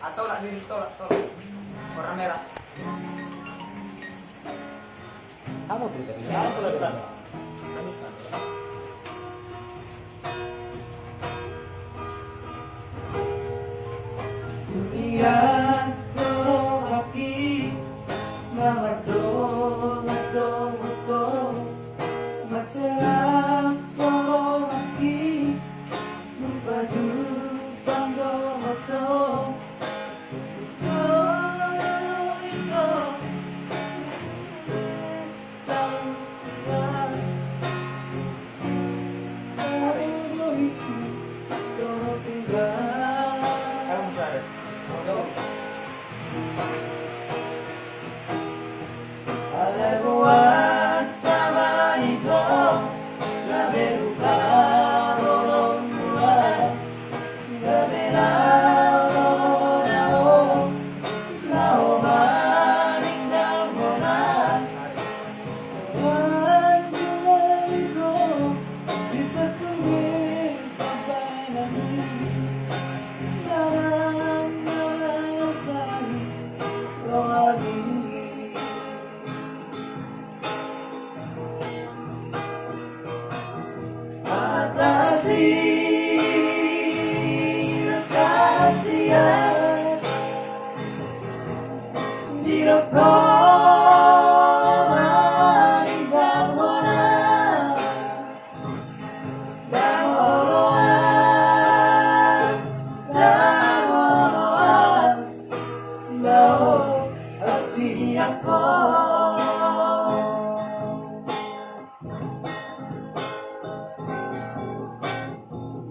Atau lah diri tolak warna merah. Apa berita ini? Apa berita? Yes, go aquí, mamardo, maceras go aquí, baju banggo mato,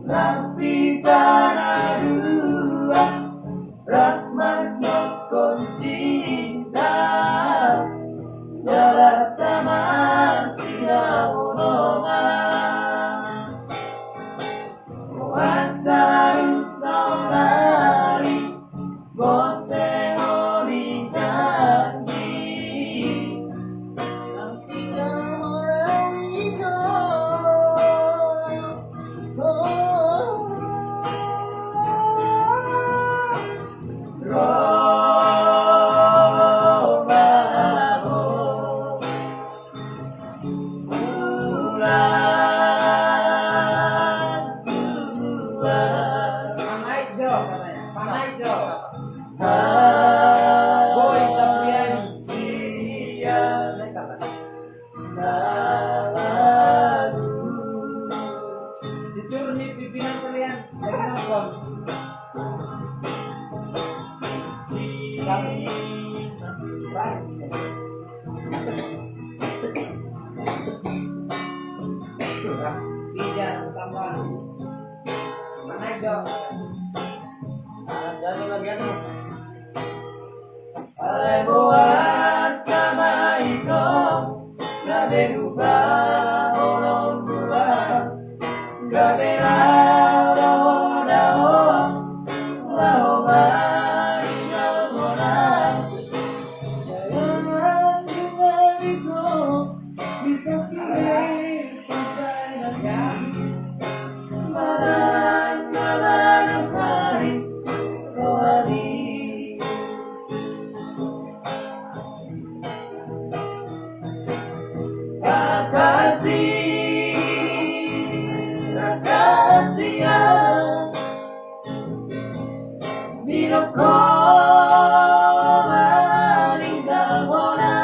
Rapi tanah dua, Rahmat Nokon cinta, darat taman sinabunongan, kuasa saudari, bose oli janji, nanti kamu rawito. Boy Sapriani si Turni pimpinan kalian nonton Pijan utama mana itu Jadi bagian Alemoa sama itu Gade duba olong dua Gade lao dao Lao maringal mona Jangan dimariku Bisa sini sampai nanti Madan sari rohani Kasih ya bila kau meninggal mona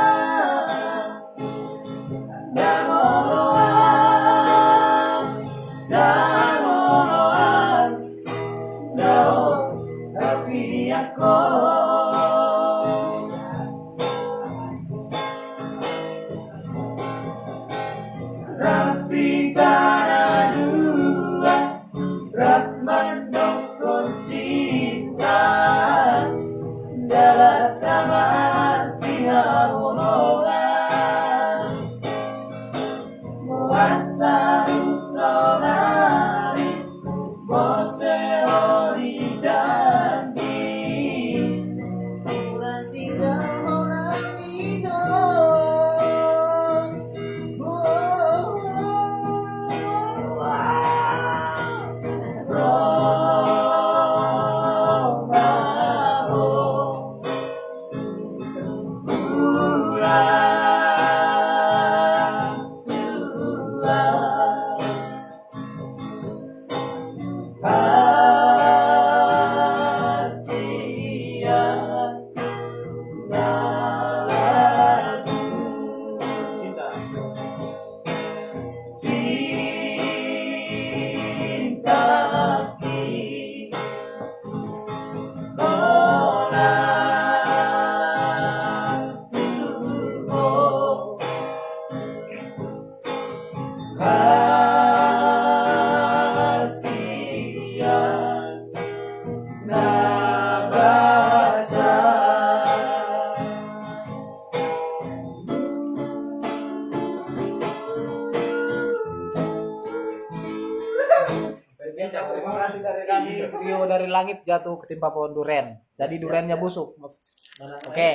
dan oloan kasih aku Rapi tanah dua, Rahmat Nokon cinta, dalam taman sinabunongan, kuasa saudari, bose oli janji, Terima kasih dari kami, trio dari langit jatuh ketimpa pohon duren. Jadi durennya busuk. Oke.